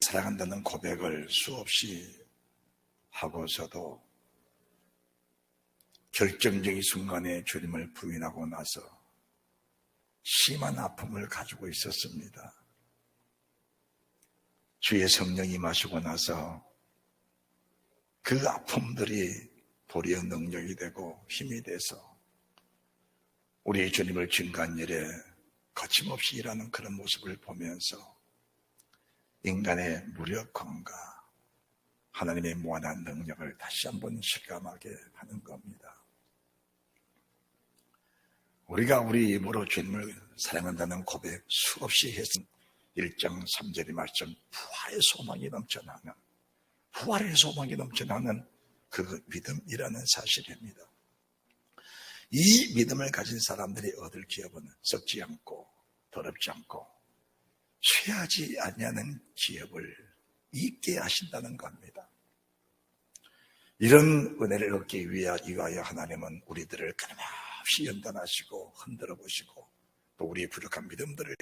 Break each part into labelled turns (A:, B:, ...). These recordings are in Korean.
A: 사랑한다는 고백을 수없이 하고서도 결정적인 순간에 주님을 부인하고 나서 심한 아픔을 가지고 있었습니다. 주의 성령이 임하시고 나서 그 아픔들이 도리어 능력이 되고 힘이 돼서 우리 주님을 증거한 일에 거침없이 일하는 그런 모습을 보면서 인간의 무력함과 하나님의 무한한 능력을 다시 한번 실감하게 하는 겁니다. 우리가 우리 입으로 주님을 사랑한다는 고백 수없이 했은 1장 3절의 말씀, 부활의 소망이 넘쳐나는 그 믿음이라는 사실입니다. 이 믿음을 가진 사람들이 얻을 기업은 썩지 않고 더럽지 않고 쇠하지 아니하는 기업을 있게 하신다는 겁니다. 이런 은혜를 얻기 위하여 하나님은 우리들을 끊임없이 연단하시고 흔들어 보시고 또 우리의 부족한 믿음들을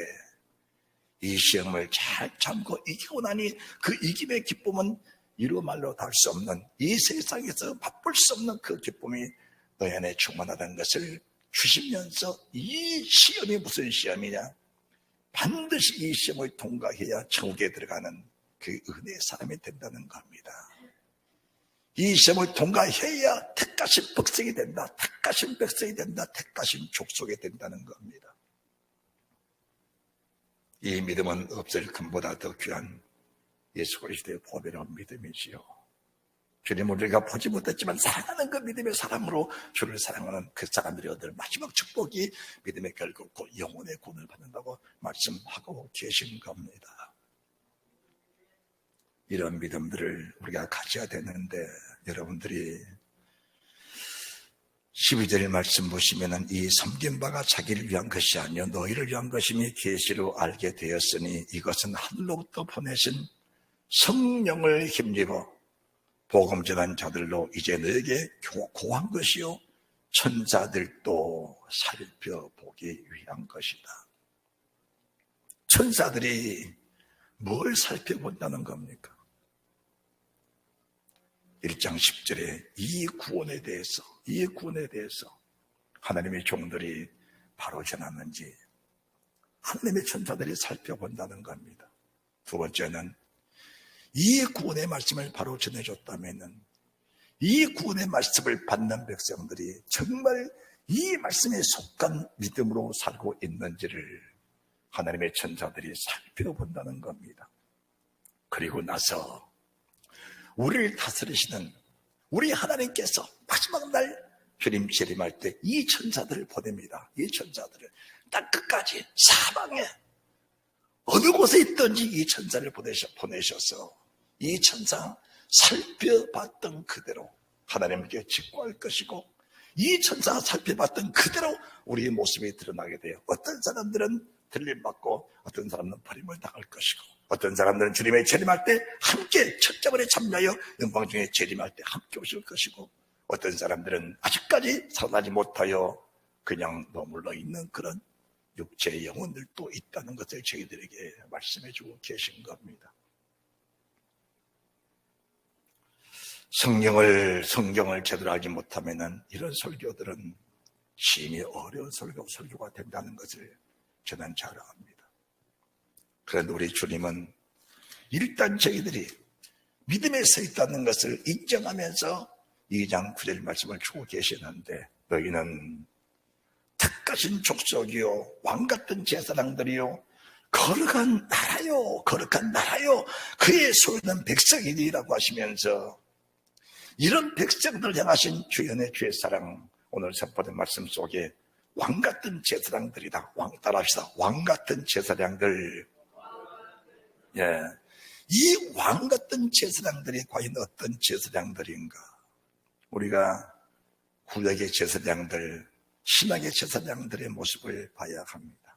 A: 이 시험을 잘 참고 이기고 나니 그 이김의 기쁨은 이루 말로 닿을 수 없는, 이 세상에서 맛볼 수 없는 그 기쁨이 너희 안에 충만하다는 것을 주시면서, 이 시험이 무슨 시험이냐? 반드시 이 시험을 통과해야 천국에 들어가는 그 은혜의 사람이 된다는 겁니다. 이 시험을 통과해야 택하신 백성이 된다. 택하신 백성이 된다. 택하신 족속이 된다는 겁니다. 이 믿음은 없을 금보다 더 귀한 예수 그리스도의 보배로운 믿음이지요. 주님을 우리가 보지 못했지만 사랑하는 그 믿음의 사람으로 주를 사랑하는 그 사람들이 얻을 마지막 축복이 믿음의 결국고 영혼의 구원을 받는다고 말씀하고 계신 겁니다. 이런 믿음들을 우리가 가져야 되는데, 여러분들이 12절 말씀 보시면은 이 섬긴 바가 자기를 위한 것이 아니요 너희를 위한 것임이 계시로 알게 되었으니 이것은 하늘로부터 보내신 성령을 힘입어 복음 전한 자들로 이제 너에게 고한 것이요 천사들도 살펴보기 위한 것이다. 천사들이 뭘 살펴본다는 겁니까? 1장 10절에 이 구원에 대해서 하나님의 종들이 바로 전하는지 하나님의 천사들이 살펴본다는 겁니다. 두 번째는 이 구원의 말씀을 바로 전해줬다면 이 구원의 말씀을 받는 백성들이 정말 이 말씀에 속한 믿음으로 살고 있는지를 하나님의 천사들이 살펴본다는 겁니다. 그리고 나서 우리를 다스리시는 우리 하나님께서 마지막 날 주님 재림할 때 이 천사들을 보냅니다. 이 천사들을 딱 끝까지 사방에 어느 곳에 있든지 이 천사를 보내셔서 이 천사 살펴봤던 그대로 하나님께 직구할 것이고, 이 천사 살펴봤던 그대로 우리의 모습이 드러나게 돼요. 어떤 사람들은 들림받고 어떤 사람은 버림을 당할 것이고, 어떤 사람들은 주님의 재림할 때 함께 첫자번에 참여하여 영광 중에 재림할 때 함께 오실 것이고, 어떤 사람들은 아직까지 살아나지 못하여 그냥 머물러 있는 그런 육체의 영혼들도 있다는 것을 저희들에게 말씀해 주고 계신 겁니다. 성경을 제대로 알지 못하면 이런 설교들은 심히 어려운 설교가 된다는 것을 저는 잘 압니다. 그런데 우리 주님은 일단 저희들이 믿음에 서 있다는 것을 인정하면서 2장 9절 말씀을 주고 계시는데, 너희는 택하신 족속이요 왕같은 제사장들이요 거룩한 나라요 그의 소유는 백성이니라고 하시면서, 이런 백성들을 향하신 주연의 주의 사랑, 오늘 선포된 말씀 속에 왕같은 제사장들이다. 따라합시다. 왕같은 제사장들. 예, 이 왕같은 제사장들이 과연 어떤 제사장들인가? 우리가 구약의 제사장들, 신약의 제사장들의 모습을 봐야 합니다.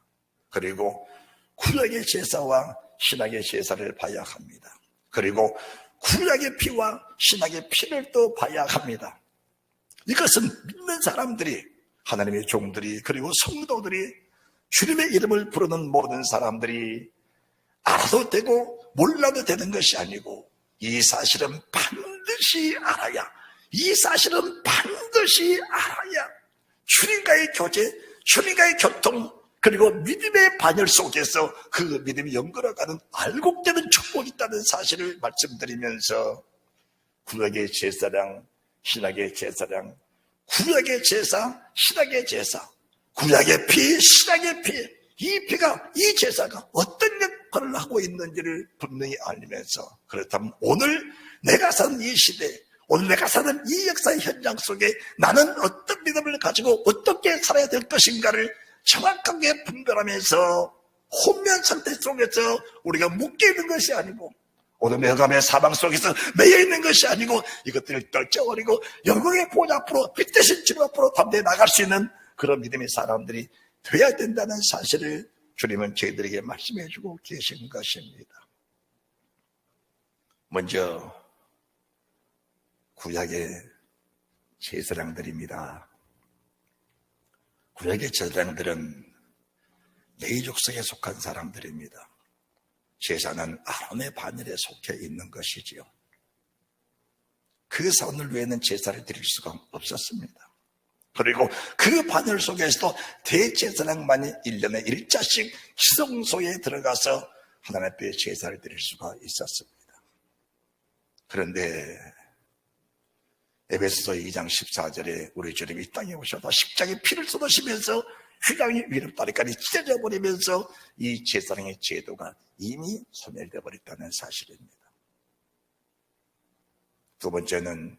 A: 그리고 구약의 제사와 신약의 제사를 봐야 합니다. 그리고 구약의 피와 신약의 피를 또 봐야 합니다. 이것은 믿는 사람들이, 하나님의 종들이, 그리고 성도들이, 주님의 이름을 부르는 모든 사람들이 알아도 되고 몰라도 되는 것이 아니고 이 사실은 반드시 알아야, 이 사실은 반드시 알아야 주님과의 교제, 주님과의 교통, 그리고 믿음의 반열 속에서 그 믿음이 연결해가는 알곡되는 축복이 있다는 사실을 말씀드리면서 구약의 제사랑 신약의 제사랑, 구약의 제사, 신약의 제사, 구약의 피, 신약의 피, 이 피가, 이 제사가 어떤 역할을 하고 있는지를 분명히 알리면서, 그렇다면 오늘 내가 사는 이 시대, 오늘 내가 사는 이 역사의 현장 속에 나는 어떤 믿음을 가지고 어떻게 살아야 될 것인가를 정확하게 분별하면서 혼면 상태 속에서 우리가 묶여있는 것이 아니고, 오늘 흑암의 사망 속에서 매여있는 것이 아니고, 이것들을 떨쳐버리고 영광의 보좌 앞으로, 빛 대신 주님 앞으로 담대히 나갈 수 있는 그런 믿음의 사람들이 되어야 된다는 사실을 주님은 저희들에게 말씀해 주고 계신 것입니다. 먼저 구약의 제사장들입니다. 구약의 제사장들은 레위 족속에 속한 사람들입니다. 제사는 아론의 반열에 속해 있는 것이지요. 그 사원을 외에는 제사를 드릴 수가 없었습니다. 그리고 그 반열 속에서도 대제사장만이 1년에 1자씩 지성소에 들어가서 하나님 앞에 제사를 드릴 수가 있었습니다. 그런데 에베소서 2장 14절에 우리 주님이 이 땅에 오셔서 십자가에 피를 쏟으시면서 휘장이 위로 다리까지 찢어져 버리면서 이 제사장의 제도가 이미 소멸되어 버렸다는 사실입니다. 두 번째는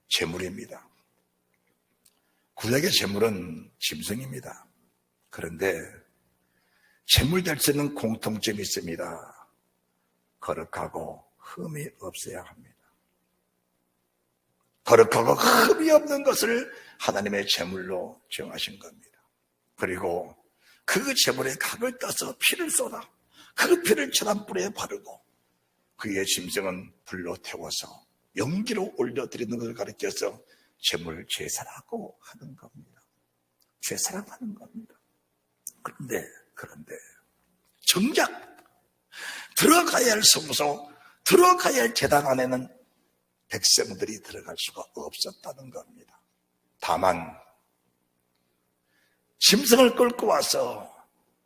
A: 제물입니다. 구약의 제물은 짐승입니다. 그런데 제물 될 수 있는 공통점이 있습니다. 거룩하고 흠이 없어야 합니다. 거룩하고 흠이 없는 것을 하나님의 제물로 정하신 겁니다. 그리고 그 제물에 각을 떠서 피를 쏟아 그 피를 천한 뿔에 바르고 그의 짐승은 불로 태워서 연기로 올려드리는 것을 가르쳐서 제물 제사라고 하는 겁니다. 제사라고 하는 겁니다. 그런데 정작 들어가야 할 성소, 들어가야 할 제단 안에는 백성들이 들어갈 수가 없었다는 겁니다. 다만 짐승을 끌고 와서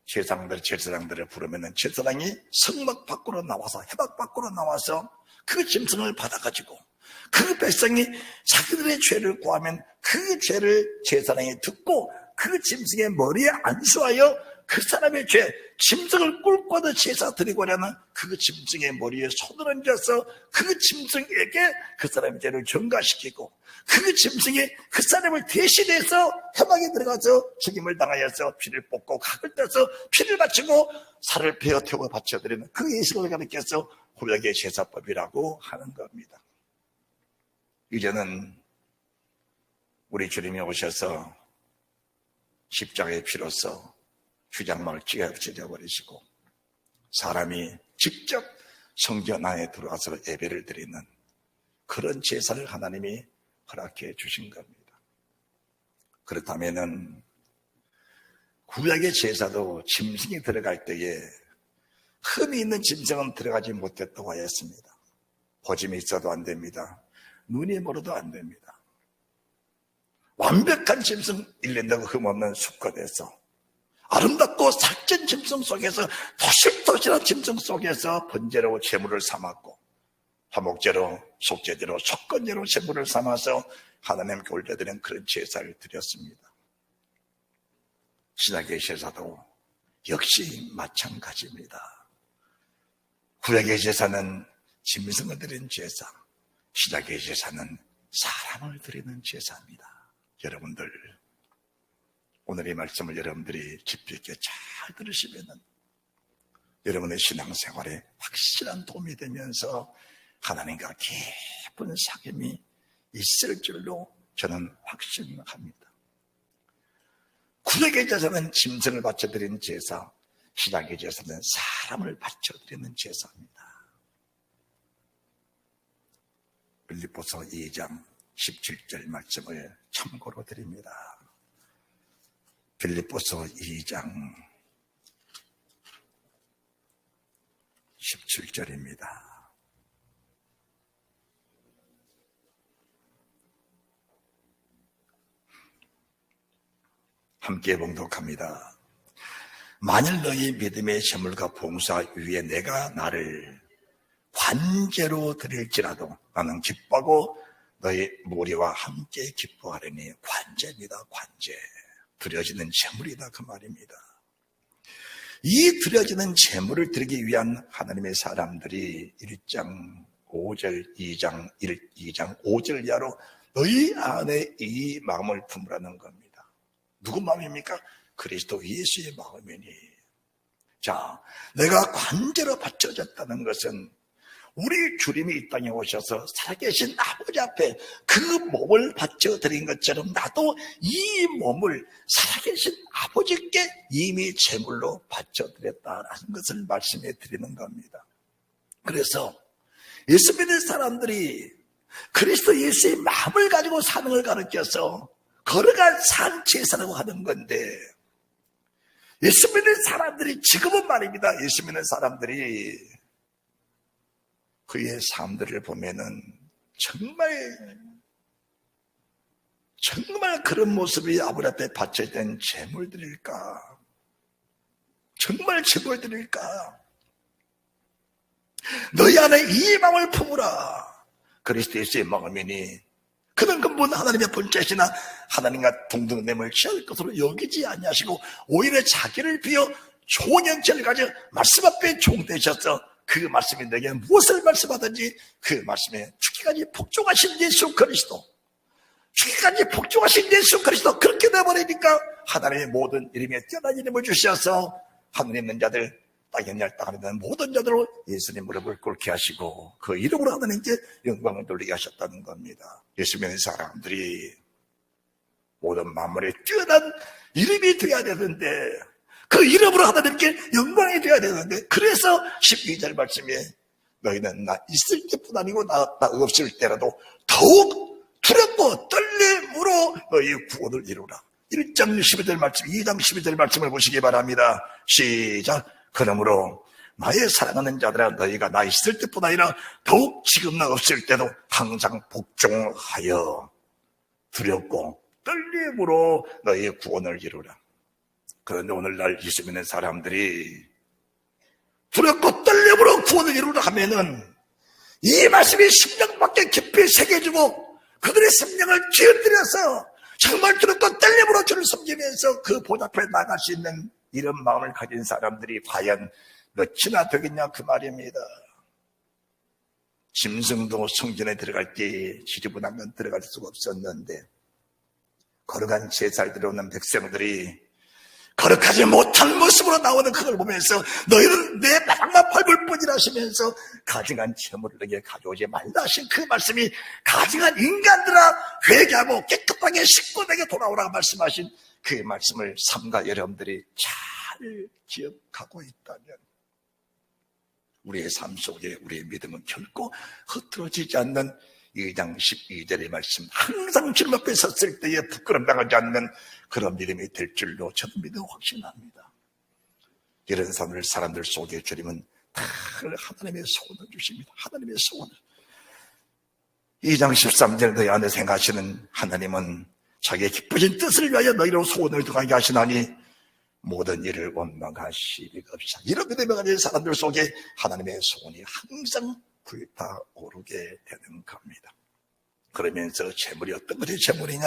A: 제사장들을 부르면 제사장이 성막 밖으로 나와서, 해막 밖으로 나와서 그 짐승을 받아가지고 그 백성이 자기들의 죄를 구하면 그 죄를 제사장이 듣고 그 짐승의 머리에 안수하여 그 사람의 죄, 짐승을 꿀고 와서 제사 드리고자 하는 그 짐승의 머리에 손을 얹어서 그 짐승에게 그 사람의 죄를 전가시키고 그 짐승이 그 사람을 대신해서 해막에 들어가서 죽임을 당하여서 피를 뽑고 각을 떠서 피를 바치고 살을 베어 태워 바쳐드리는 그 예식을 가르쳐서 구약의 제사법이라고 하는 겁니다. 이제는 우리 주님이 오셔서 십자가의 피로써 휘장막을 찢어버리시고 사람이 직접 성전 안에 들어와서 예배를 드리는 그런 제사를 하나님이 허락해 주신 겁니다. 그렇다면은 구약의 제사도 짐승이 들어갈 때에 흠이 있는 짐승은 들어가지 못했다고 하였습니다. 보짐이 있어도 안 됩니다. 눈이 멀어도 안 됩니다. 완벽한 짐승 1년도 흠 없는 수컷에서 아름답고 살찐 짐승 속에서 토실토실한 짐승 속에서 번제로 제물을 삼았고 화목제로, 속죄제로, 속건제로 제물을 삼아서 하나님께 올려드리는 그런 제사를 드렸습니다. 신약의 제사도 역시 마찬가지입니다. 구약의 제사는 짐승을 드리는 제사, 신약의 제사는 사람을 드리는 제사입니다. 여러분들, 오늘 이 말씀을 여러분들이 깊이 있게 잘 들으시면 여러분의 신앙생활에 확실한 도움이 되면서 하나님과 깊은 사귐이 있을 줄로 저는 확신합니다. 구약의 제사는 짐승을 바쳐드리는 제사, 신약의 제사는 사람을 바쳐드리는 제사입니다. 빌립보서 2장 17절 말씀을 참고로 드립니다. 빌립보서 2장 17절입니다. 함께 봉독합니다. 만일 너희 믿음의 제물과 봉사 위에 내가 나를 관제로 드릴지라도 나는 기뻐하고 너희 무리와 함께 기뻐하려니. 관제입니다. 관제. 드려지는 제물이다 그 말입니다. 이 드려지는 제물을 드리기 위한 하나님의 사람들이 1장 5절 2장 5절 이하로 너희 안에 이 마음을 품으라는 겁니다. 누구 마음입니까? 그리스도 예수의 마음이니. 자, 내가 관제로 바쳐졌다는 것은 우리 주님이 이 땅에 오셔서 살아계신 아버지 앞에 그 몸을 바쳐드린 것처럼 나도 이 몸을 살아계신 아버지께 이미 제물로 바쳐드렸다라는 것을 말씀해 드리는 겁니다. 그래서 예수 믿는 사람들이 그리스도 예수의 마음을 가지고 사는 걸 가르쳐서 걸어간 산 제사라고 하는 건데, 예수 믿는 사람들이 지금은 말입니다. 예수 믿는 사람들이 그의 삶들을 보면은 정말 그런 모습이 아버지 앞에 바쳐진 제물들일까? 정말 제물들일까? 너희 안에 이 마음을 품으라. 그리스도 예수의 마음이니 그는 근본 하나님의 본체시나 하나님과 동등됨을 취할 것으로 여기지 아니하시고 오히려 자기를 비워 좋은 형체를 가져 말씀 앞에 종되셔서 그 말씀이 내게 무엇을 말씀하든지 그 말씀에 죽기까지 복종하신 예수 그리스도, 죽기까지 복종하신 예수 그리스도, 그렇게 되어버리니까 하나님의 모든 이름에 뛰어난 이름을 주셔서 하늘 있는 자들, 땅에 있는 땅에 있는 모든 자들로 예수님 무릎을 꿇게 하시고 그 이름으로 하나님께 영광을 돌리게 하셨다는 겁니다. 예수 믿는 사람들이 모든 만물에 뛰어난 이름이 되어야 되는데, 그 이름으로 하나님께 영광이 되어야 되는데, 그래서 12절 말씀에 너희는 나 있을 때뿐 아니고 나 없을 때라도 더욱 두렵고 떨림으로 너희 구원을 이루라. 1장 12절 말씀, 2장 12절 말씀을 보시기 바랍니다. 시작. 그러므로 나의 사랑하는 자들아, 너희가 나 있을 때뿐 아니라 더욱 지금 나 없을 때도 항상 복종하여 두렵고 떨림으로 너희의 구원을 이루라. 그런데 오늘날 예수 믿는 사람들이 두렵고 떨림으로 구원을 이루라 하면은 이 말씀이 심령 밖에 깊이 새겨지고 그들의 심령을 기울들여서 정말 두렵고 떨림으로 주를 섬기면서 그 보좌 앞에 나갈 수 있는 이런 마음을 가진 사람들이 과연 몇이나 되겠냐 그 말입니다. 짐승도 성전에 들어갈 때 지저분하면 들어갈 수가 없었는데 거룩한 제사를 들어오는 백성들이 거룩하지 못한 모습으로 나오는 그걸 보면서 너희는 내 마당만 밟을 뿐이라 하시면서 가증한 제물을 내게 가져오지 말라 하신 그 말씀이 가증한 인간들아 회개하고 깨끗하게 씻고 내게 돌아오라고 말씀하신 그 말씀을 삼가 여러분들이 잘 기억하고 있다면 우리의 삶 속에 우리의 믿음은 결코 흐트러지지 않는 2장 12절의 말씀, 항상 주님 앞에 섰을 때에 부끄럼 당하지 않는 그런 믿음이 될 줄로 저는 믿어 확신합니다. 이런 사람들 속에 주님은 다 하나님의 소원을 주십니다. 하나님의 소원을. 2장 13절 너희 안에 생각하시는 하나님은 자기의 기쁘신 뜻을 위하여 너희로 소원을 더하게 하시나니 모든 일을 원망하시리가 없으시다. 이런 믿음을 가진 사람들 속에 하나님의 소원이 항상 불타오르게 되는 겁니다. 그러면서 재물이 어떤 것이 재물이냐?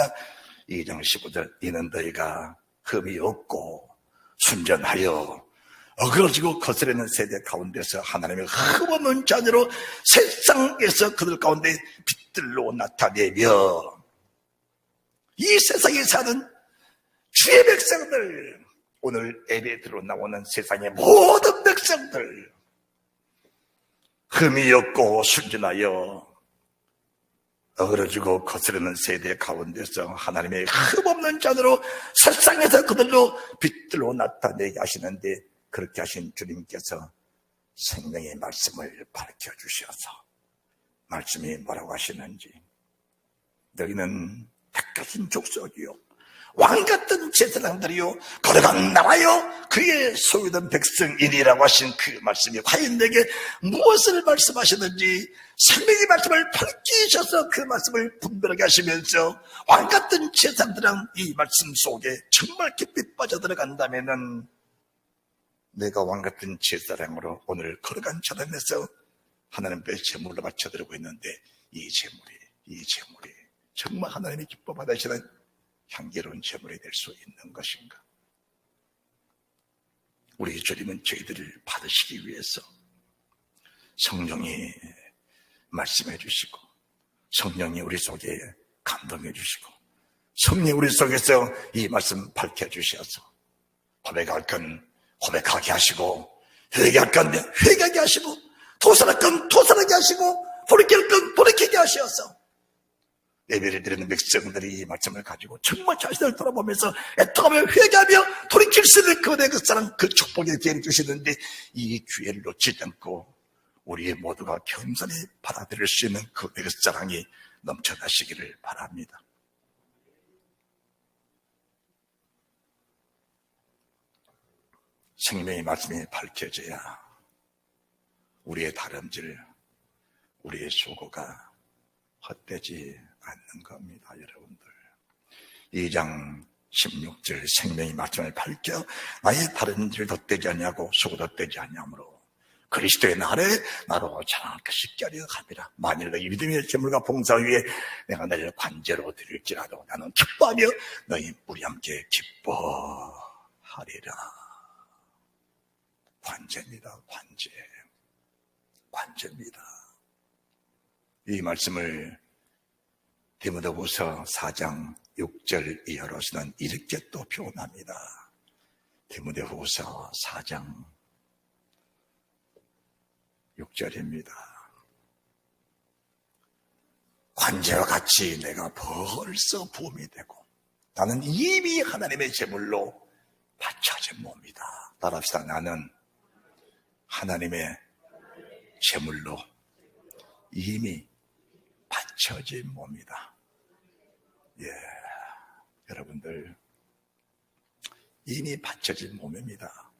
A: 2장 15절 이는 너희가 흠이 없고 순전하여 어그러지고 거스르는 세대 가운데서 하나님의 흠없는 자녀로 세상에서 그들 가운데 빛들로 나타내며 이 세상에 사는 주의 백성들, 오늘 예배에 들어 나오는 세상의 모든 백성들, 흠이 없고 순전하여 어그러지고 거스르는 세대 가운데서 하나님의 흠없는 자녀로 세상에서 그들로 빛들로 나타내게 하시는데, 그렇게 하신 주님께서 생명의 말씀을 밝혀주셔서 말씀이 뭐라고 하시는지, 너희는 택하신 족속이요 왕같은 제사장들이요 거룩한 나라요 그의 소유된 백성이니라고 하신 그 말씀이 과연 내게 무엇을 말씀하시는지 생명의 말씀을 밝히셔서 그 말씀을 분별하게 하시면서 왕같은 제사장들은 이 말씀 속에 정말 깊이 빠져들어간다면은 내가 왕같은 제사장으로 오늘 거룩한 자단에서 하나님 앞에 제물로 바쳐드리고 있는데 이 제물이 정말 하나님이 기뻐 받으시는 향기로운 제물이 될 수 있는 것인가? 우리 주님은 저희들을 받으시기 위해서 성령이 말씀해 주시고 성령이 우리 속에 감동해 주시고 성령이 우리 속에서 이 말씀 밝혀 주셔서 고백할 건 고백하게 하시고 회개할 건 회개하게 하시고 도살할 건 도살하게 하시고 돌이킬 건 돌이키게 하셔서 예배를 드리는 백성들이 이 말씀을 가지고 정말 자신을 돌아보면서 애통하며 회개하며 돌이킬 수 있는 그 사랑 그 축복의 기회를 주시는데 이 기회를 놓치지 않고 우리 모두가 겸손히 받아들일 수 있는 그 사랑이 넘쳐나시기를 바랍니다. 생명의 말씀이 밝혀져야 우리의 다름질, 우리의 수고가 헛되지 않는 겁니다, 여러분들. 2장 16절 생명의 말씀을 밝혀 나의 다름질 덧되지 않냐고 수고 덧되지 않냐므로 그리스도의 날에 나로 자랑할 것이 껴려 갑니다. 만일 너희 믿음의 제물과 봉사 위에 내가 너희를 관제로 드릴지라도 나는 기뻐하며 너희 우리 함께 기뻐하리라. 관제입니다. 관제입니다. 이 말씀을 디모데후서 4장 6절 이하로서는 이렇게 또 표현합니다. 디모데후서 4장 6절입니다. 관제와 같이 내가 벌써 부음이 되고 나는 이미 하나님의 제물로 바쳐진 몸이다. 따라합시다. 나는 하나님의 제물로 이미 바쳐진 몸이다. 예, 여러분들 이미 바쳐진 몸입니다.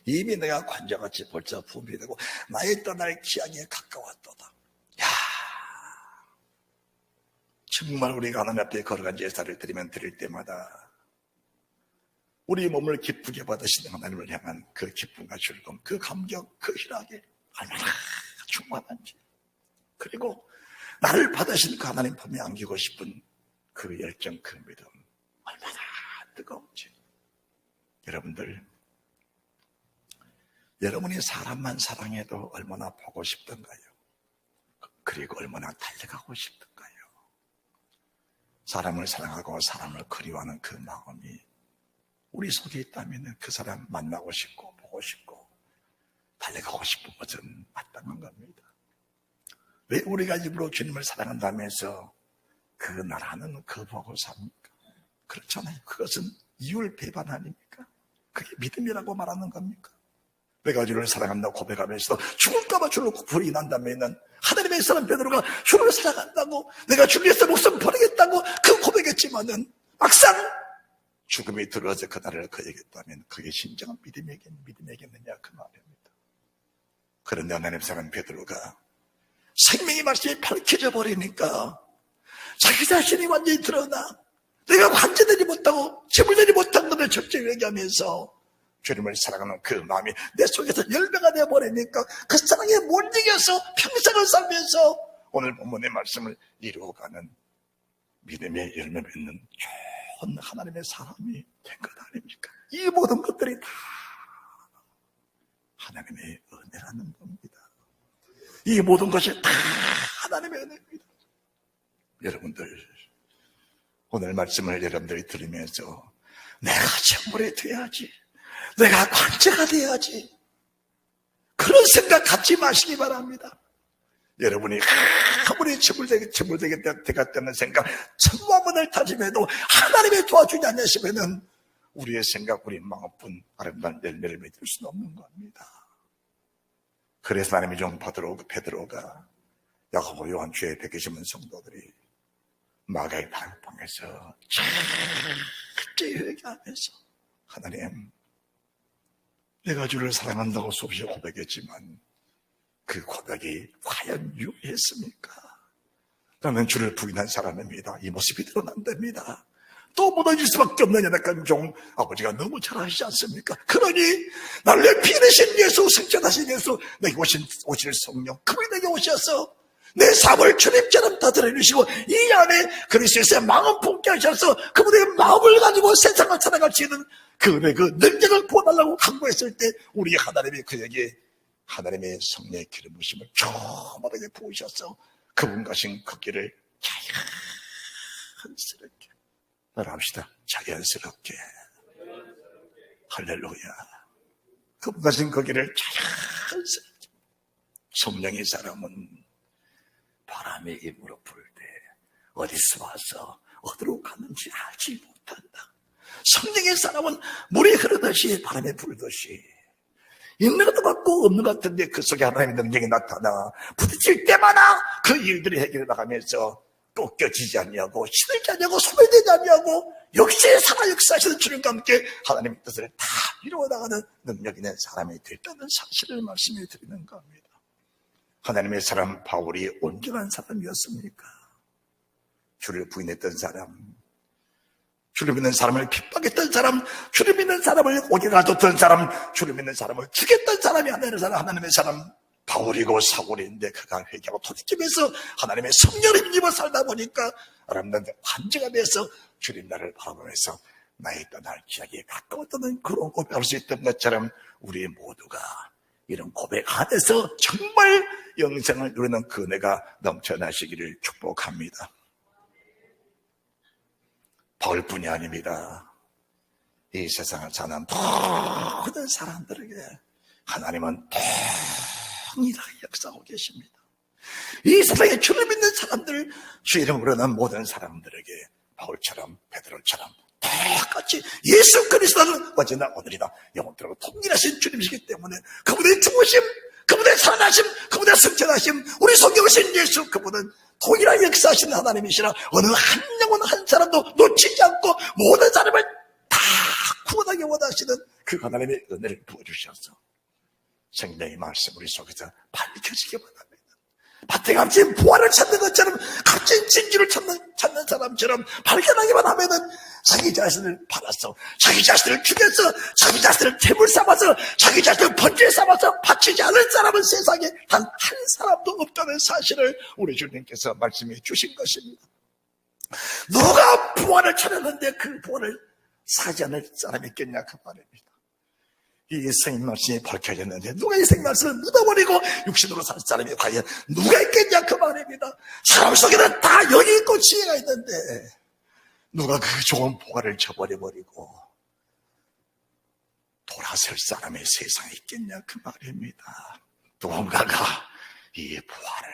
A: 이미 내가 관자같이 벌써 부음이 되고 나의 떠날 기약에 가까웠도다. 야, 정말 우리가 하나님 앞에 거룩한 제사를 드릴 때마다 우리 몸을 기쁘게 받으시는 하나님을 향한 그 기쁨과 즐거움, 그 감격, 그 희락이 얼마나 충만한지, 그리고 나를 받으신 그 하나님 품에 안기고 싶은 그 열정, 그 믿음 얼마나 뜨거운지. 여러분이 사람만 사랑해도 얼마나 보고 싶던가요? 그리고 얼마나 달려가고 싶던가요? 사람을 사랑하고 사람을 그리워하는 그 마음이 우리 속에 있다면 그 사람 만나고 싶고 보고 싶고 달려가고 싶은 것은 마땅한 겁니다. 왜 우리가 입으로 주님을 사랑한다면서 그 나라는 거부하고 삽니까? 그렇잖아요. 그것은 이율 배반 아닙니까? 그게 믿음이라고 말하는 겁니까? 내가 주를 사랑한다고 고백하면서도 죽을까봐 주를 부인한다면 하나님의 사람 베드로가 주를 사랑한다고 내가 주를 위해서 목숨 버리겠다고 그 고백했지만은 막상 죽음이 들어와서 그날을 그에겠다면 그게 진정한 믿음이겠느냐 그 말입니다. 그런데 하나님 사람 베드로가 생명의 말씀이 밝혀져 버리니까 자기 자신이 완전히 드러나 내가 관제되지 못하고 제물되지 못한 것을 적절히 얘기하면서 주님을 사랑하는 그 마음이 내 속에서 열매가 되어버리니까 그 사랑에 못 이겨서 평생을 살면서 오늘 본문의 말씀을 이루어가는 믿음의 열매 맺는 좋은 하나님의 사람이 된 것 아닙니까? 이 모든 것들이 다 하나님의 은혜라는 겁니다. 이 모든 것이 다 하나님의 은혜입니다. 여러분들 오늘 말씀을 여러분들이 들으면서 내가 제물이 돼야지, 내가 관제가 돼야지, 그런 생각 갖지 마시기 바랍니다. 여러분이 아무리 제물되겠다는 생각 천만 번을 다짐해도 하나님의 도와주지 않으시면은 우리의 생각, 우리 마음뿐 아름다운 열매를 맺을 수는 없는 겁니다. 그래서 하나님의 종 베드로가 야고보, 요한, 주의 베끼심은 성도들이 마가의 방에서 철저히 회개하면서 하나님, 내가 주를 사랑한다고 수없이 고백했지만 그 고백이 과연 유효했습니까? 나는 주를 부인한 사람입니다. 이 모습이 드러난답니다. 또 무너질 수밖에 없는 연약한 종 아버지가 너무 잘 아시지 않습니까? 그러니 나를 위해 피 흘리신 예수, 승천하신 예수, 내게 오실 성령, 그분이 내게 오셔서 내 삶을 주님처럼 다 들어주시고 이 안에 그리스도의 마음 품게 하셔서 그분의 마음을 가지고 세상을 살아갈 수 있는 그분의 그 능력을 부어달라고 간구했을 때 우리 하나님이 그에게 하나님의 성령의 기름 부으심을 조금하게 부으셔서 그분 가신 그 길을 자연스럽게 따라합시다. 자연스럽게. 할렐루야. 그분 가신 그 길을 자연스럽게. 성령의 사람은 바람의 입으로 불 때 어디서 와서 어디로 가는지 알지 못한다. 성령의 사람은 물이 흐르듯이 바람에 불듯이 있는 것도 같고 없는 것 같은데 그 속에 하나님의 능력이 나타나 부딪힐 때마다 그 일들이 해결해 나가면서 꺾여지지 않냐고 시들지 않냐고 소외되지 않냐고 역시 살아 역사하시는 주님과 함께 하나님의 뜻을 다 이루어 나가는 능력 있는 사람이 됐다는 사실을 말씀해 드리는 겁니다. 하나님의 사람 바울이 온전한 사람이었습니까? 주를 부인했던 사람, 주를 믿는 사람을 핍박했던 사람, 주를 믿는 사람을 오게 가뒀던 사람, 주를 믿는 사람을 죽였던 사람이 하나님의 사람 바울이고 사울인데 그가 회개하고 돌이키면서 하나님의 성령을 힘입어 살다 보니까 아름다운 환지가 돼서 주님 나를 바라보면서 나의 떠날 기약에 가까웠다는 그런 고백할 수 있던 것처럼 우리 모두가 이런 고백 안에서 정말 영생을 누리는 그 은혜가 넘쳐나시기를 축복합니다. 바울뿐이 아닙니다. 이 세상을 사는 모든 사람들에게 하나님은 동일하게 역사하고 계십니다. 이 세상에 주를 믿는 사람들, 주 이름 부르는 모든 사람들에게 바울처럼 베드로처럼 똑같이 예수 그리스도는 어제나 오늘이나 영원토록 통일하신 주님이시기 때문에 그분의 죽으심, 그분의 살아나심, 그분의 승천하심, 우리 속에 오신 예수, 그분은 통일하게 역사하시는 하나님이시라 어느 한 영혼 한 사람도 놓치지 않고 모든 사람을 다 구원하게 원하시는 그 하나님의 은혜를 부어주셔서 성령의 말씀 우리 속에서 밝혀지게 바랍니다. 밭에 값진 부활을 찾는 것처럼 값진 진주를 찾는 사람처럼 발견하기만 하면은 자기 자신을 팔아서 자기 자신을 죽여서 자기 자신을 재물 삼아서 자기 자신을 번제 삼아서 바치지 않은 사람은 세상에 단 한 사람도 없다는 사실을 우리 주님께서 말씀해 주신 것입니다. 누가 부활을 찾았는데 그 부활을 사지 않을 사람이 있겠냐 그 말입니다. 이 성인 말씀이 밝혀졌는데 누가 이 성인 말씀을 묻어버리고 육신으로 살 사람이 과연 누가 있겠냐 그 말입니다. 사람 속에는 다 영이 있고 지혜가 있는데 누가 그 좋은 부활을 저버려버리고 돌아설 사람의 세상에 있겠냐 그 말입니다. 누군가가 이 부활을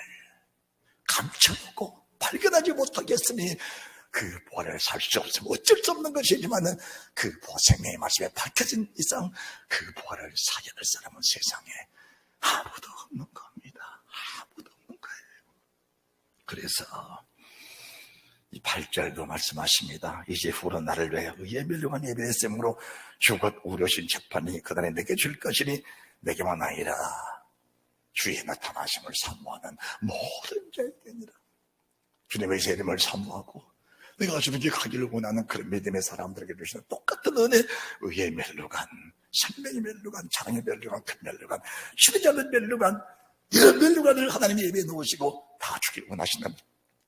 A: 감춰놓고 발견하지 못하겠으니 그 부활을 살 수 없으면 어쩔 수 없는 것이지만 그 생명의 말씀에 밝혀진 이상 그 부활을 사려낼 사람은 세상에 아무도 없는 겁니다. 아무도 없는 거예요. 그래서 이 8절도 말씀하십니다. 이제 후로 나를 위해 의에 멸류관 예배했으므로 주곧 우려신 재판이 그날에 내게 줄 것이니 내게만 아니라 주의 나타나심을 사모하는 모든 자에게니라. 주님의 이름을 사모하고 내가 주님께 가기를 원하는 그런 믿음의 사람들에게 주시는 똑같은 은혜, 의의 멸류관, 생명의 멸류관, 자랑의 멸류관, 큰 멸류관, 쉬지 않는 멸류관, 이런 멸류관을 하나님이 예배에 놓으시고 다 주길 원하시는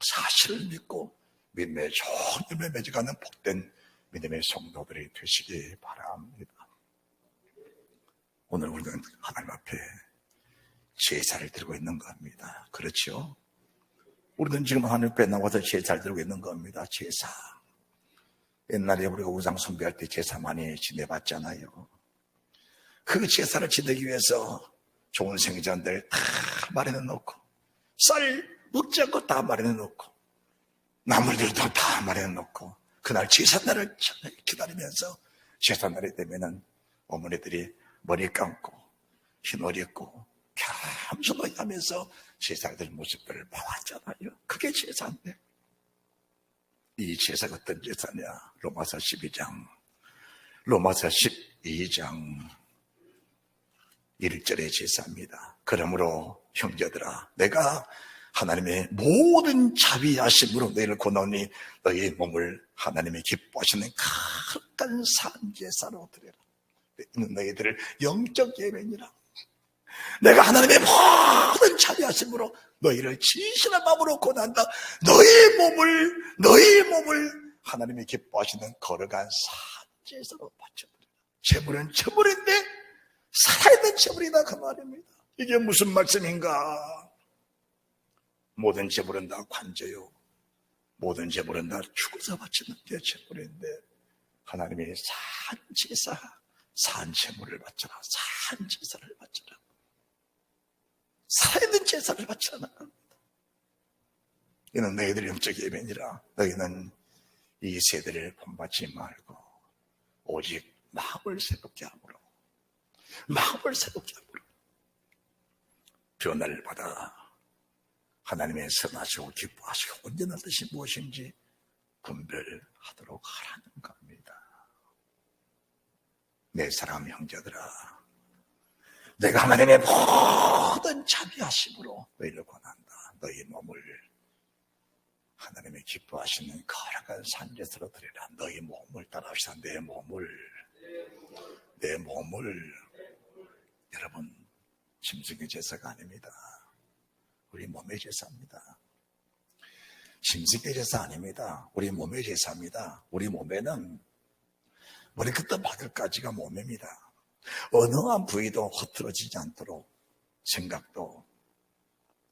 A: 사실을 믿고 믿음의 좋은 열매 맺어가는 복된 믿음의 성도들이 되시기 바랍니다. 오늘 우리는 하나님 앞에 제사를 드리고 있는 겁니다. 그렇죠? 우리는 지금 하나님 앞에 나와서 제사를 드리고 있는 겁니다. 제사. 옛날에 우리가 우상 숭배할 때 제사 많이 지내봤잖아요. 그 제사를 지내기 위해서 좋은 생전들 다 마련해 놓고 쌀 먹지 않고 다 마련해 놓고 나물들도 다 마련해 놓고 그날 제삿날을 기다리면서 제삿날이 되면은 어머니들이 머리 감고 흰 옷 입고 겸손하게 하면서 제사를 드릴 모습들을 봐왔잖아요. 그게 제사인데 이 제사가 어떤 제사냐? 로마서 12장 1절의 제사입니다. 그러므로 형제들아, 내가 하나님의 모든 자비하심으로 너희를 권하오니 너희 몸을 하나님의 기뻐하시는 거룩한 산제사로 드려라. 이는 너희들을 영적 예배니라. 내가 하나님의 모든 자비하심으로 너희를 진실한 마음으로 권한다. 너희 몸을 하나님의 기뻐하시는 거룩한 산제사로 바쳐드려라. 제물은 제물인데 살아있는 제물이다, 그 말입니다. 이게 무슨 말씀인가? 모든 제물은 다 관제요, 모든 제물은 다 죽어서 바치는 게 제물인데 하나님의 산제사, 산제물을 바쳐라, 산제사를 바쳐라, 살아있는 제사를 바쳐라. 이는 너희들의 영적 예배니라. 너희는 이 세대를 본받지 말고 오직 마음을 새롭게 함으로 변화를 받아 하나님의 선하시고 기뻐하시고 온전한 뜻이 무엇인지 분별하도록 하라는 겁니다. 내 사랑 형제들아, 내가 하나님의 모든 자비하심으로 너희를 권한다. 너희 몸을 하나님의 기뻐하시는 거룩한 산제사로 드리라. 너희 몸을 따라합시다. 내 몸을 여러분, 짐승의 제사가 아닙니다. 우리 몸의 제사입니다. 짐승의 제사 아닙니다. 우리 몸의 제사입니다. 우리 몸에는 머리끝부터 발끝까지가 몸입니다. 어느 한 부위도 흐트러지지 않도록 생각도,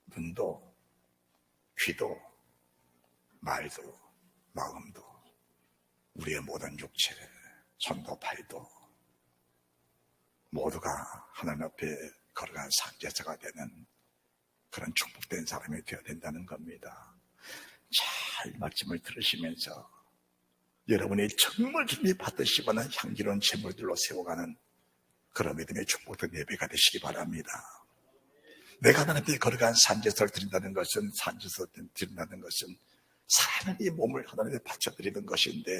A: 눈도, 귀도, 말도, 마음도, 우리의 모든 육체, 손도 발도 모두가 하나님 앞에 거룩한 산제사가 되는 그런 축복된 사람이 되어야 된다는 겁니다. 잘 말씀을 들으시면서 여러분이 정말 주님이 받으시거나 향기로운 제물들로 세워가는 그런 믿음의 축복된 예배가 되시기 바랍니다. 내가 하나님 앞에 거룩한 산제사를 드린다는 것은, 사람의 이 몸을 하나님께 바쳐드리는 것인데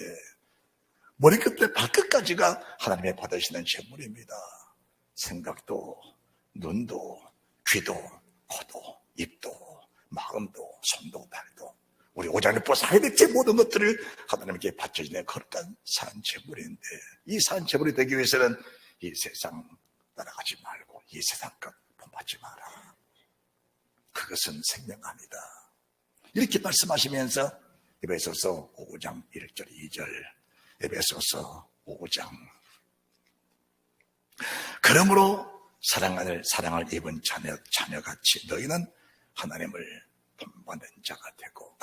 A: 머리끝부터 발끝까지가 하나님의 받으시는 제물입니다. 생각도, 눈도, 귀도, 코도, 입도, 마음도, 손도, 발도, 우리 오장을 포사해야될 모든 것들을 하나님께 바쳐지는 거룩한 산제물인데, 이 산제물이 되기 위해서는 이 세상 따라가지 말고 이 세상 것 본받지 마라. 그것은 생명합니다. 이렇게 말씀하시면서 에베소서 5장 1절 2절, 에베소서 5장, 그러므로 사랑을 입은 자녀같이 너희는 하나님을 본받는 자가 되고.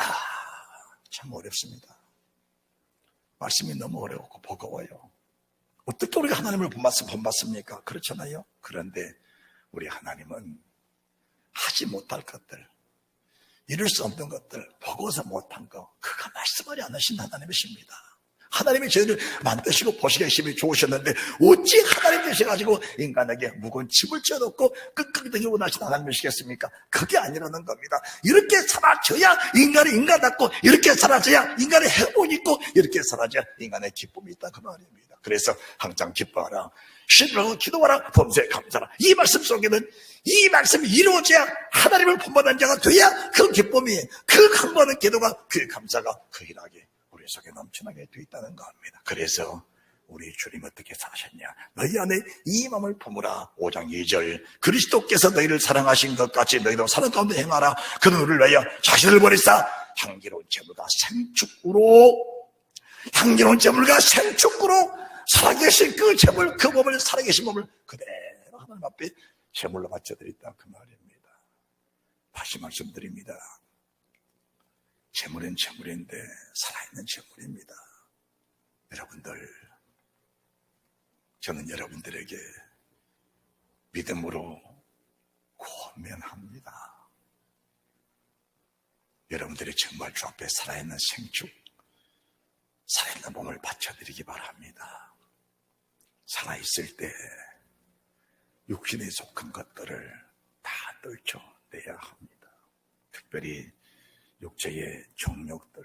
A: 참 어렵습니다. 말씀이 너무 어렵고 버거워요. 어떻게 우리가 하나님을 본받습니까? 그렇잖아요. 그런데 우리 하나님은 하지 못할 것들, 이룰 수 없는 것들, 버거워서 못한 거, 그가 말씀하지 않으신 하나님이십니다. 하나님이 저희를 만드시고 보시기에 힘이 좋으셨는데 어찌 하나님 되셔가지고 인간에게 무거운 짐을 져놓고 끄끄이 들고 나신 하나님이시겠습니까? 그게 아니라는 겁니다. 이렇게 살아져야 인간이 인간답고, 이렇게 살아져야 인간의 해본이 있고, 이렇게 살아져야 인간의 기쁨이 있다, 그 말입니다. 그래서 항상 기뻐하라, 신뢰하고 기도하라, 범사에 감사하라. 이 말씀 속에는 이 말씀이 이루어져야 하나님을 본받는 자가 돼야 그 기쁨이, 그 간구하는 기도가, 그 감사가 그 일하게 우리 속에 넘쳐나게 되어 있다는 겁니다. 그래서 우리 주님 어떻게 사셨냐? 너희 안에 이 마음을 품으라. 5장 2절, 그리스도께서 너희를 사랑하신 것 같이 너희도 사랑 가운데 행하라. 그는 우리를 위하여 자신을 버리사 향기로운 제물과 생축으로 살아계신 그 제물, 그 몸을, 살아계신 몸을 그대로 하나님 앞에 제물로 바쳐드렸다, 그 말입니다. 다시 말씀드립니다. 제물은 제물인데 살아있는 제물입니다. 여러분들, 저는 여러분들에게 믿음으로 권면합니다. 여러분들이 정말 주 앞에 살아있는 생축, 살아있는 몸을 바쳐드리기 바랍니다. 살아있을 때 육신에 속한 것들을 다 떨쳐내야 합니다. 특별히 육체의 정욕들,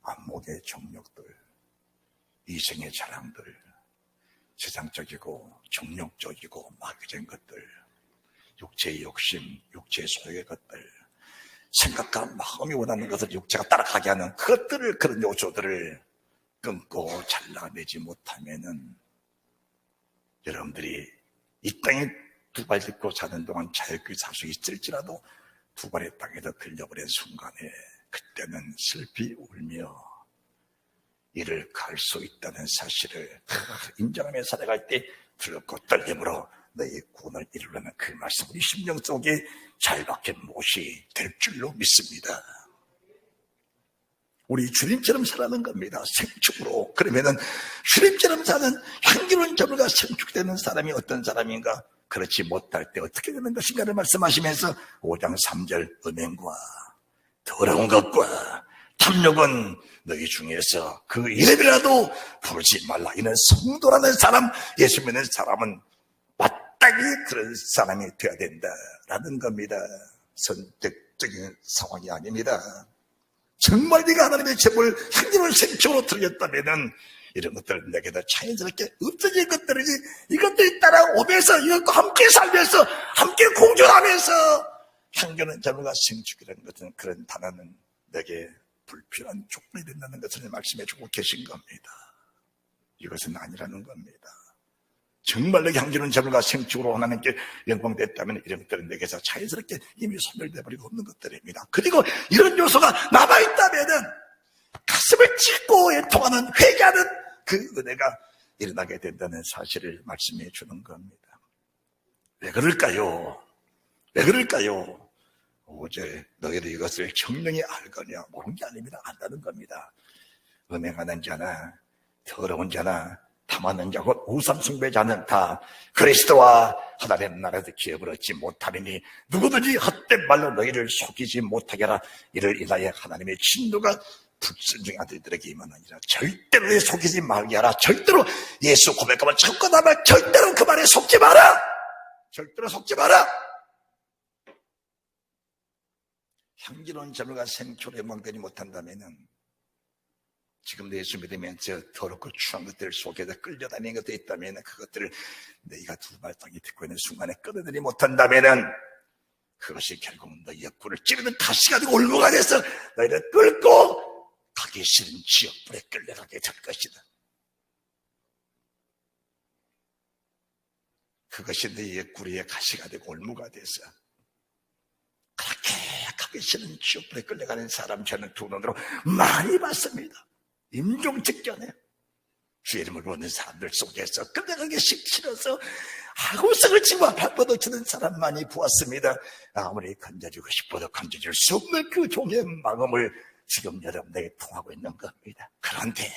A: 안목의 정욕들, 이생의 자랑들, 세상적이고 정욕적이고 마귀적인 것들, 육체의 욕심, 육체의 소욕의 것들, 생각과 마음이 원하는 것을 육체가 따라가게 하는 그것들을, 그런 요소들을 끊고 잘라내지 못하면은 여러분들이 이 땅에 두 발 딛고 사는 동안 자유롭게 살 수 있을지라도 두 발의 땅에서 걸려버린 순간에 그때는 슬피 울며 이를 갈 수 있다는 사실을 인정하며 살아갈 때 두렵고 떨림으로 너희 구원을 이루려는 그 말씀, 우리 심령 속에 잘 박힌 못이 될 줄로 믿습니다. 우리 주님처럼 살아가는 겁니다. 생축으로. 그러면은 주님처럼 사는 향기로운 저물과 생축되는 사람이 어떤 사람인가? 그렇지 못할 때 어떻게 되는 것인가를 말씀하시면서 5장 3절 음행과 더러운 것과 탐욕은 너희 중에서 그 이름이라도 부르지 말라. 이는 성도라는 사람, 예수 믿는 사람은 마땅히 그런 사람이 되어야 된다라는 겁니다. 선택적인 상황이 아닙니다. 정말 네가 하나님의 제물 향기로운 생축으로 드렸다면은 이런 것들 내게도 자연스럽게 없어질 것들이지, 이것들이 따라오면서 이것과 함께 살면서 함께 공존하면서 향기로운 제물과 생축이라는 것은, 그런 단어는 내게 불필요한 조건이 된다는 것을 말씀해 주고 계신 겁니다. 이것은 아니라는 겁니다. 정말 내게 향기로운 제물과 생축으로 하나님께 영광됐다면 이런 것들은 내게서 자연스럽게 이미 소멸돼 버리고 없는 것들입니다. 그리고 이런 요소가 남아있다면은 가슴을 찢고 애통하는, 회개하는 그 은혜가 일어나게 된다는 사실을 말씀해 주는 겁니다. 왜 그럴까요? 왜 그럴까요? 오직 너희도 이것을 정령이 알거냐? 모르는 게 아닙니다. 안다는 겁니다. 음행하는 자나 더러운 자나 탐하는 자, 곧 우상 숭배자는 다 그리스도와 하나님의 나라에서 기업을 얻지 못하리니 누구든지 헛된 말로 너희를 속이지 못하게 하라. 이를 인하여 하나님의 진노가 불순종의 아들들에게 임하느니라. 절대로 속이지 말게 하라. 절대로 예수 고백하면 참고 나면 절대로 그 말에 속지 마라. 절대로 속지 마라. 향기로운 제물과 생초를 망되지 못한다면은 지금 예수 믿으면서 더럽고 추한 것들 속에서 끌려다니는 것도 있다면 그것들을 너희가 두 발 땅에 딛고 있는 순간에 끌어내지 못한다면은 그것이 결국 너희의 꿀을 찌르는 가시가 되고 올무가 돼서 너희를 끌고 가기 싫은 지옥불에 끌려가게 될 것이다. 그것이 너희의 꿀의 가시가 되고 올무가 돼서 그렇게 가기 싫은 지옥불에 끌려가는 사람 저는 두 눈으로 많이 봤습니다. 임종 직전에 주의 이름을 보는 사람들 속에서 끌려가기 싫어서 하구석을 치고 발뻗어 주는 사람 많이 보았습니다. 아무리 건져주고 싶어도 건져줄 수 없는 그 종의 마음을 지금 여러분에게 통하고 있는 겁니다. 그런데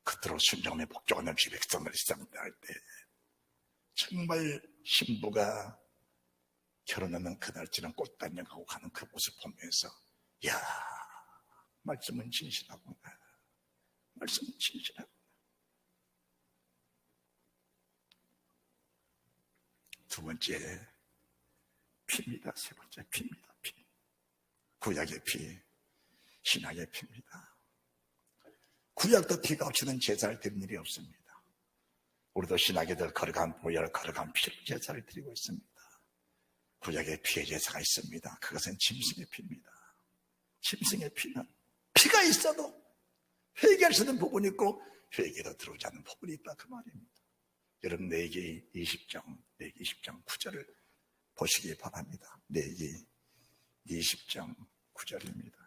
A: 그대로 순종의 복종하는 주의 백성을 싸움할 때 정말 신부가 결혼하는 그날처럼 꽃단장하고 가는 그 모습 보면서 야, 말씀은 진실하구나. 말씀은 진실하구나. 두 번째, 피입니다. 세 번째, 피입니다. 피. 구약의 피, 신약의 피입니다. 구약도 피가 없이는 제사를 드리는 일이 없습니다. 우리도 신약에도 거룩한 보혈, 거룩한 피로 제사를 드리고 있습니다. 구약의 피의 제사가 있습니다. 그것은 짐승의 피입니다. 짐승의 피는 피가 있어도 회개할 수 있는 부분이 있고 회개도 들어오지 않는 부분이 있다 그 말입니다. 여러분 레위기 20장 9절을 보시기 바랍니다. 레위기 20장 9절입니다.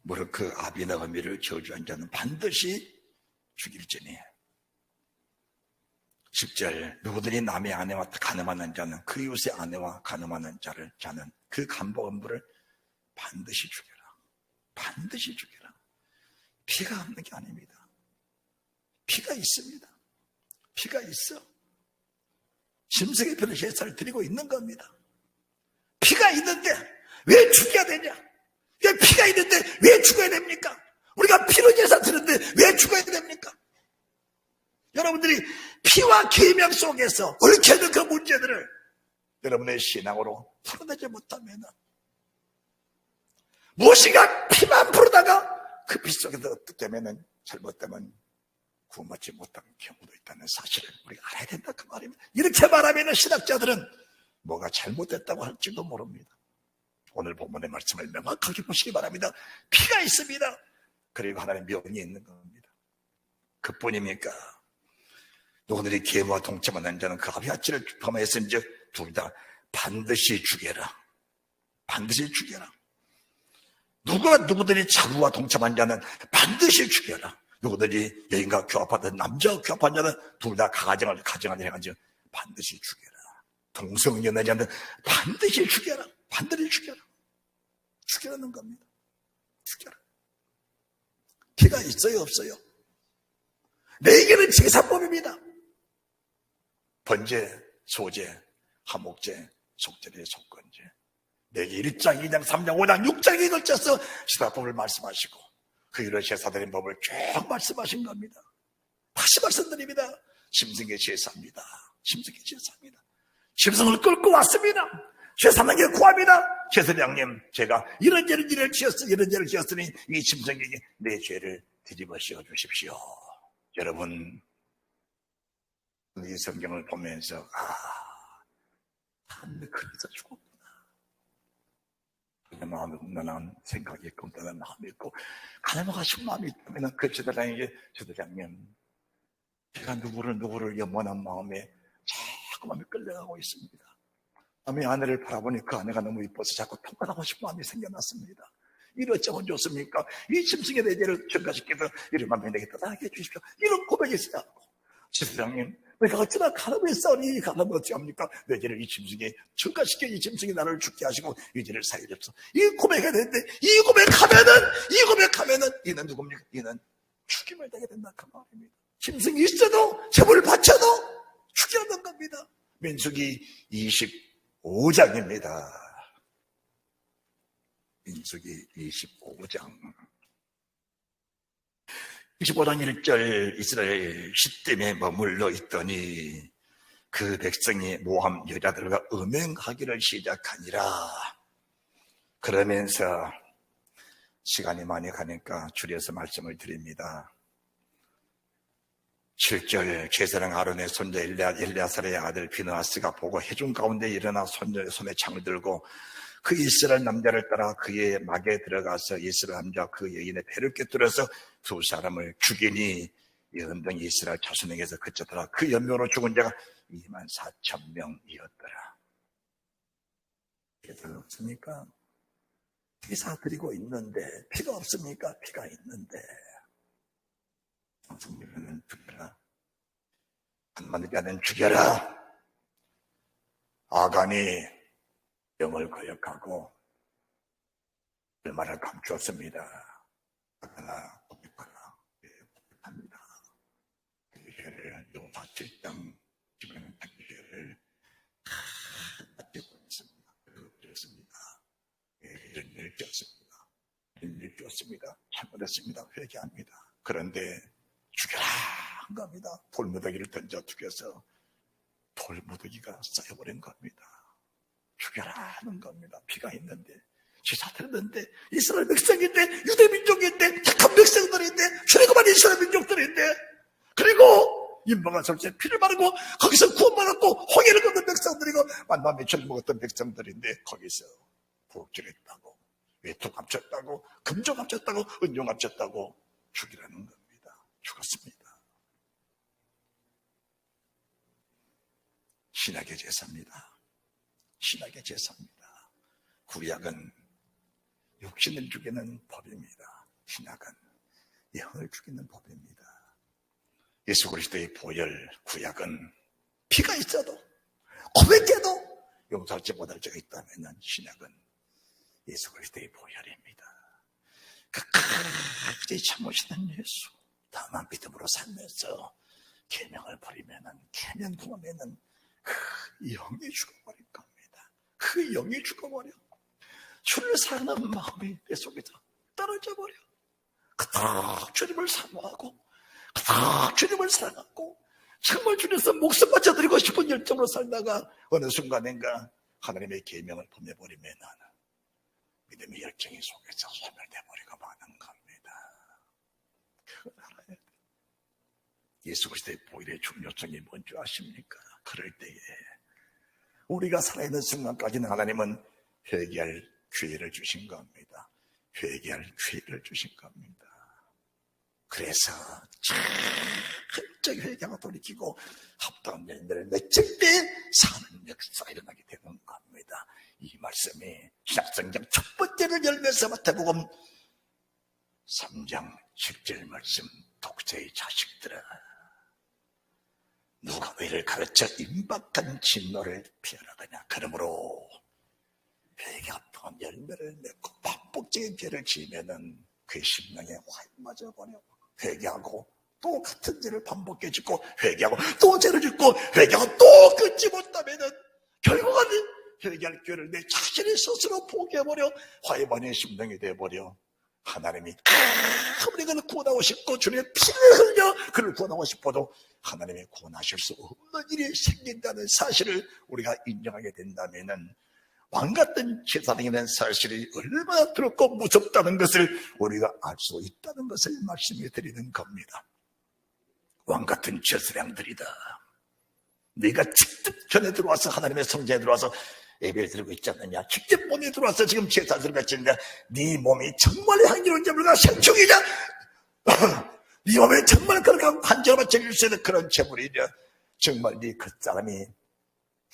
A: 무릇 그 아비나 어미를 저주한 자는 반드시 죽일지니 10절 누구든지 남의 아내와 간음하는 자는 그 이웃의 아내와 간음하는 자는 그 간보음부를 반드시 죽여라. 반드시 죽여라. 피가 없는 게 아닙니다. 피가 있습니다. 피가 있어. 짐승의 피를 제사를 드리고 있는 겁니다. 피가 있는데 왜 죽여야 되냐? 왜 피가 있는데 왜 죽어야 됩니까? 우리가 피로 제사 드는데 왜 죽어야 됩니까? 여러분들이 피와 계명 속에서 얽혀있는 그 문제들을 여러분의 신앙으로 풀어내지 못하면 무엇인가 피만 풀어다가 그 피 속에서 어떻게 되면 잘못되면 구원받지 못하는 경우도 있다는 사실을 우리가 알아야 된다 그 말입니다. 이렇게 말하면 신학자들은 뭐가 잘못됐다고 할지도 모릅니다. 오늘 본문의 말씀을 명확하게 보시기 바랍니다. 피가 있습니다. 그리고 하나님의 명이 있는 겁니다. 그뿐입니까? 누구들이 계모와 동참하는 자는 그 아비아치를 범하였은즉 둘 다 반드시 죽여라. 반드시 죽여라. 누구들이 자부와 동참한 자는 반드시 죽여라. 누구들이 여인과 교합하던 남자와 교합한 자는 둘 다 가정을 행한즉 반드시 죽여라. 동성연애 자는 반드시 죽여라. 반드시 죽여라. 죽여라는 겁니다. 죽여라. 피가 있어요, 없어요? 내게는 제사법입니다. 번제, 소제, 화목제, 속죄제, 속건제. 내게 1장, 2장, 3장, 5장, 6장에 걸쳐서 제사법을 말씀하시고 그 일을 제사드린 법을 쭉 말씀하신 겁니다. 다시 말씀드립니다. 짐승의 제사입니다. 짐승의 제사입니다. 짐승을 끌고 왔습니다. 제사장에게 구합니다. 제사장님, 제가 이런 죄를 지었으니 이 짐승에게 내 죄를 뒤집어 씌워주십시오. 여러분, 이 성경을 보면서 그래서 죽었구나. 내 마음에 온난한 생각이 있고 온난한 마음이 있고 가늠하신 마음이 있다면 그 제사장에게 제사장님, 제가 누구를 염원한 마음에 자꾸 마음이 끌려가고 있습니다. 남의 아내를 바라보니 그 아내가 너무 이뻐서 자꾸 통과하고 싶은 마음이 생겨났습니다. 이를 어쩌면 좋습니까? 이 짐승의 내 죄를 전가시켜서 이런 마음에 내게 떠나게 해주십시오. 이런 고백이 있었고 제사장님, 내가 어쩌나 가늠했사오니 가늠을 어찌 합니까? 내 죄를 이 짐승에 전가시켜 이 짐승이 나를 죽게 하시고 이 죄를 사하게 되옵소서. 이 고백해야 되는데 이 고백하면은 이는 누굽니까? 이는 죽임을 당하게 된다 그 말입니다. 짐승이 있어도 제물을 바쳐도 죽여야 하는 겁니다. 민수기 25장입니다. 민수기 25장 25장 1절 이스라엘 시댐에 머물러 있더니 그 백성이 모함 여자들과 음행하기를 시작하니라. 그러면서 시간이 많이 가니까 줄여서 말씀을 드립니다. 7절 제사장 아론의 손자 엘리아살의 아들 비느하스가 보고 회중 가운데 일어나 손에 창을 들고 그 이스라엘 남자를 따라 그의 막에 들어가서 이스라엘 남자 그 여인의 배를 꿰뚫어서 두 사람을 죽이니 이 은덩이 이스라엘 자손에게서 그쳤더라. 그 연명으로 죽은 자가 24,000명이었더라. 피가 없습니까? 제사 드리고 있는데 피가 없습니까? 피가 있는데 성경은 죽여라. 한마디가는 죽여라. 아간이 영을 거역하고 얼마나 감추었습니다. 아가나 고백하라. 고백합니다. 그 죄를 요사 7장 지금 그 죄를 다 지고 있습니다. 그렇습니다. 이런 일을 지었습니다. 잘못했습니다. 회개합니다. 그런데 죽여라 한 겁니다. 돌무더기를 던져 죽여서 돌무더기가 쌓여버린 겁니다. 죽여라 하는 겁니다. 피가 있는데 제사드렸는데 이스라엘 백성인데 유대민족인데 착한 백성들인데 출애굽한 이스라엘 민족들인데 그리고 인방한 설치에 피를 바르고 거기서 구원받았고 홍해를 걷는 백성들이고 만나 며칠 먹었던 백성들인데 거기서 부엌질했다고 외투 감췄다고 금조 감췄다고 은종 감췄다고 죽이라는 겁니다. 죽었습니다. 신약의 제사입니다. 신약의 제사입니다. 구약은 육신을 죽이는 법입니다. 신약은 영을 죽이는 법입니다. 예수 그리스도의 보혈 구약은 피가 있어도 고백해도 용서하지 못할 자가 있다면 신약은 예수 그리스도의 보혈입니다. 끝까지 참으시는 예수 다만 믿음으로 살면서 계명을 버리면은 계명 구하면은 그 영이 죽어버릴 겁니다. 그 영이 죽어버려. 주를 사랑하는 마음이 내 속에서 떨어져 버려. 그닥 주님을 사모하고 그닥 주님을 사랑하고 정말 주님께서 목숨 바쳐드리고 싶은 열정으로 살다가 어느 순간인가 하나님의 계명을 범해버리면 믿음의 열정이 속에서 소멸되어버리고 마는 겁니다. 그걸 알아야 돼요. 예수 그리스도의 보혈의 중요성이 뭔지 아십니까? 그럴 때에 우리가 살아있는 순간까지는 하나님은 회개할 기회를 주신 겁니다. 회개할 기회를 주신 겁니다. 그래서 철저히 회개하고 돌이키고 합당한 열매를 맺을 때 사는 역사가 일어나게 되는 겁니다. 이 말씀이 신약성경 첫 번째를 열면서 마태복음 3장 10절 말씀, 독자의 자식들아 누가 너희를 가르쳐 임박한 진노를 피하라더냐. 그러므로 회개가 합당한 열매를 맺고 반복적인 죄를 지으면은 그 심령에 화에 맞아버려. 회개하고 또 같은 죄를 반복해 짓고 회개하고 또 죄를 짓고 회개하고 또 끊지 못하면은 결국은 회개할 기회를 내 자신이 스스로 포기해버려 화해반의 심령이 되어버려. 하나님이 아무리 그를 구원하고 싶고 주님의 피를 흘려 그를 구원하고 싶어도 하나님이 구원하실 수 없는 일이 생긴다는 사실을 우리가 인정하게 된다면은 왕같은 제사장이 된 사실이 얼마나 두렵고 무섭다는 것을 우리가 알 수 있다는 것을 말씀해 드리는 겁니다. 왕같은 제사장들이다. 네가 직접 전에 들어와서 하나님의 성전에 들어와서 예배를 드리고 있지 않느냐. 직접 몸에 들어와서 지금 제사를 바치는데 네 몸이 정말 향기로운 제물과 생축이냐. 네 몸에 정말 그렇게 한절만 드릴 수 있는 그런 제물이냐. 정말 네 그 사람이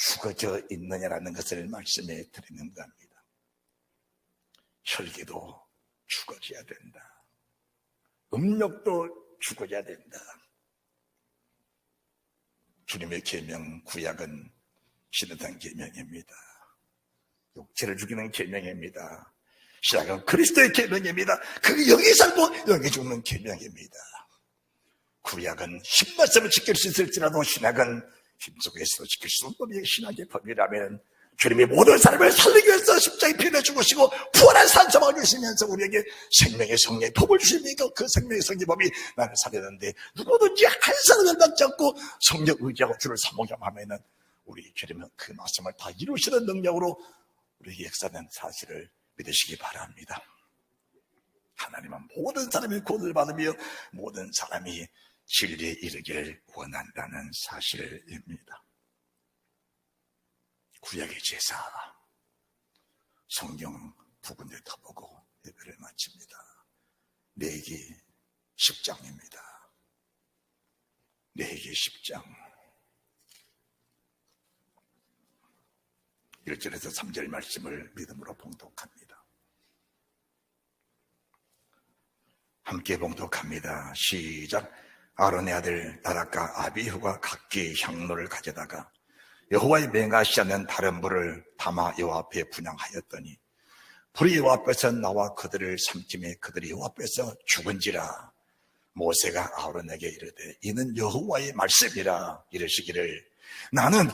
A: 죽어져 있느냐라는 것을 말씀해 드리는 겁니다. 혈기도 죽어져야 된다. 음욕도 죽어져야 된다. 주님의 계명 구약은 신뢰한 계명입니다. 육체를 죽이는 계명입니다. 신약은 그리스도의 계명입니다. 그 영이 살고 영이 죽는 계명입니다. 구약은 신말씀을 지킬 수 있을지라도 신약은 힘속에서도 지킬 수 없는 신학의 법이라면 주님이 모든 사람을 살리기 위해서 십자가에 피를 죽으시고 부활한 산소망을 주시면서 우리에게 생명의 성령의 법을 주시니까 그 생명의 성령의 법이 나를 살렸는데 누구든지 한 사람을 받지 않고 성령 의지하고 주를 사모하면 하면은 우리 주님은 그 말씀을 다 이루시는 능력으로 우리에게 역사하는 사실을 믿으시기 바랍니다. 하나님은 모든 사람이 구원을 받으며 모든 사람이 진리에 이르기를 원한다는 사실입니다. 구약의 제사, 성경 두 군데 더 보고 예배를 마칩니다. 레위기 10장입니다. 레위기 10장 1절에서 3절 말씀을 믿음으로 봉독합니다. 함께 봉독합니다. 시작. 아론의 아들 나답과 아비후가 각기 향로를 가져다가 여호와의 맹하시지 않는 다른 불을 담아 여호와 앞에 분향하였더니 불이 여호와 앞에서 나와 그들을 삼킴에 그들이 여호와 앞에서 죽은지라. 모세가 아론에게 이르되 이는 여호와의 말씀이라. 이르시기를 나는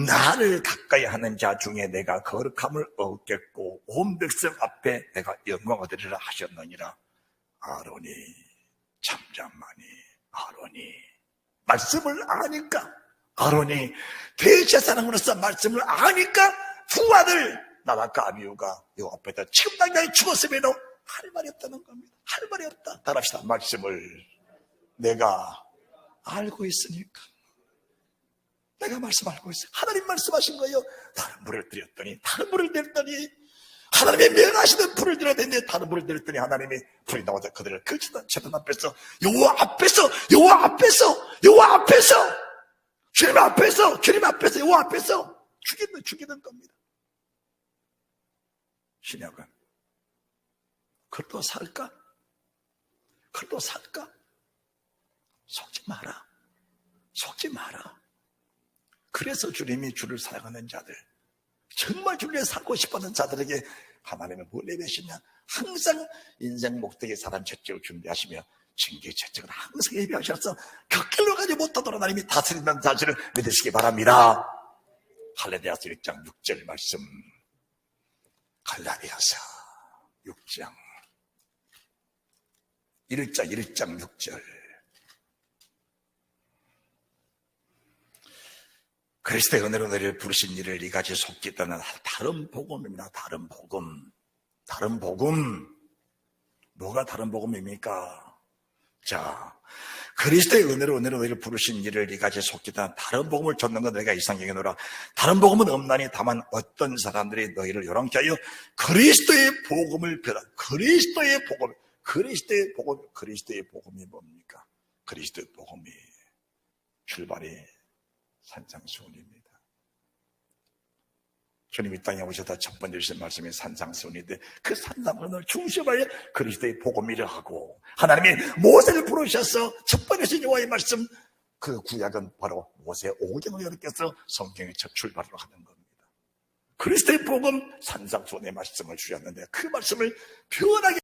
A: 나를 가까이 하는 자 중에 내가 거룩함을 얻겠고 온 백성 앞에 내가 영광을 얻으리라 하셨느니라. 아론이 잠잠하니 아론이 말씀을 아니까, 아론이 대제사장으로서 말씀을 아니까 두 아들 나답과 아비후가 요 앞에다 지금 당장에 죽었음에도 할 말이 없다는 겁니다. 할 말이 없다. 따라합시다. 말씀을 내가 알고 있으니까. 내가 말씀 알고 있어요. 하나님 말씀하신 거예요. 다른 불을 드렸더니 하나님의 명하시는 불을 드려야 되는데 다른 불을 드렸더니 하나님이 불이 나와서 그들을 그 제단 앞에서 여호와 앞에서 주님 앞에서 여호와 앞에서 죽이는 겁니다. 신약은 그것도 살까? 속지 마라. 그래서 주님이 주를 사랑하는 자들, 정말 주를 살고 싶어하는 자들에게 하나님은 뭘 내배시냐? 항상 인생 목적의 사람 채찍을 준비하시며 징계 채찍을 항상 예비하셔서 곁길로 가지 못하도록 하나님이 다스린다는 사실을 믿으시기 바랍니다. 갈라디아서 1장 6절 말씀. 갈라디아서 6장 1장 6절. 그리스도의 은혜로 너희를 부르신 이를 이같이 속기 떠난 다른 복음입니다. 다른 복음. 뭐가 다른 복음입니까? 자, 그리스도의 은혜로 너희를 부르신 이를 이같이 속기 떠난 다른 복음을 줬는 건 너희가 이상 여기노라. 다른 복음은 없나니 다만 어떤 사람들이 너희를 요란케 하여 그리스도의 복음을 변한 그리스도의 복음이 뭡니까? 그리스도의 복음이 출발이 산상수훈입니다. 주님이 땅에 오셔서 첫 번째 주신 말씀이 산상수훈인데 그 산상수훈을 중심하여 그리스도의 복음이라 하고 하나님이 모세를 부르셔서 첫 번째 주신 여호와의 말씀 그 구약은 바로 모세 오경을 여러께서 성경의 첫 출발을 하는 겁니다. 그리스도의 복음 산상수훈의 말씀을 주셨는데 그 말씀을 변하게